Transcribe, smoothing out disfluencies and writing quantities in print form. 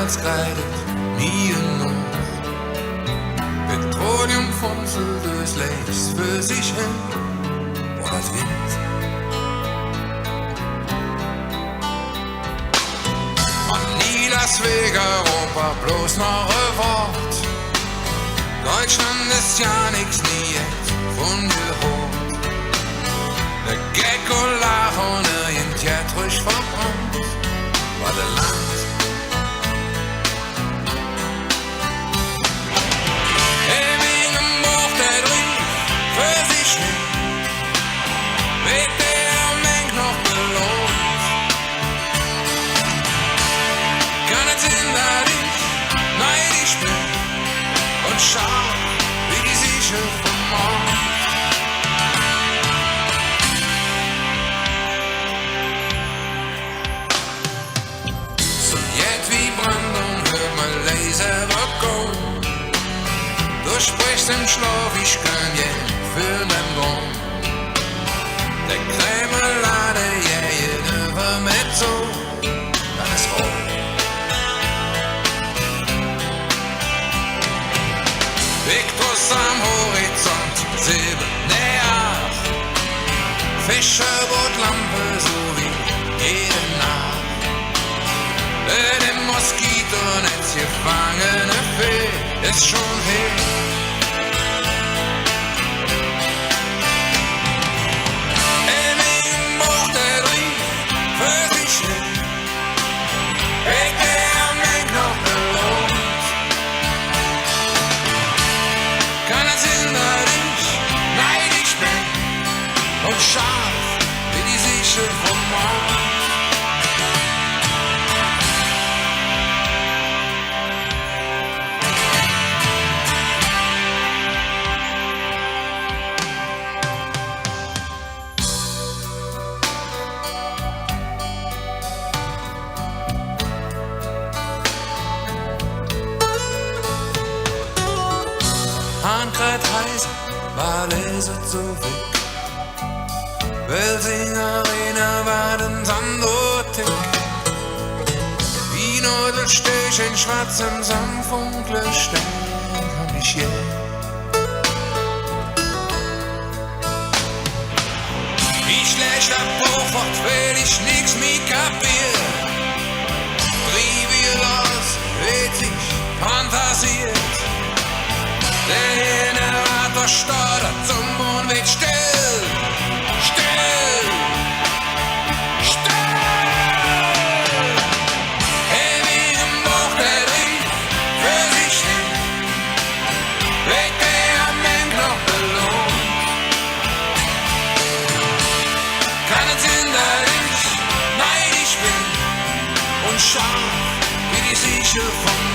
als kleidet nie noch. Petroleum funzelt durchs Lächs für sich hin, wo das Wind. Man nie das Weg Europa, bloß noch ein Wort. Deutschland ist ja nix nie jetzt von gehört. Der Gecko lach und irgendjet ruhig verbrannt, war der Land. Schau, wie die Sichel vom Mond. So jetzt wie Brandung hört man leise Rocco. Du sprichst im Schlaf, ich kann jetzt für den Grund. Der Krämerlade jäht über Mezzo, dann ist voll. Victus am Horizont, Silber näher. Fischerbootlampe so wie jede Nacht. Im Moskitonetz gefangene Fee ist schon hier. Im Buch der Brief für sich hin. Weg der Menk noch belohnt. Keiner sinnerlich, neidisch bin und scharf wie die Sichel vom Mond. Handkreid heiß, weil es so weg. Welsing Arena war den Sandotik. Wie nur der Stich in schwarzem Sandfunkle stehen, hab ich je. Wie schlechter Pofort will ich nix mehr kapieren. Trivial aus, weht sich, fantasiert. Der Generator startet zum Mond wird still, still, still. Ewig im Buch der Brief für sich hin, wird der Mensch noch belohnt. Keine Sinnerlich, neidisch bin und scharf wie die Sichel vom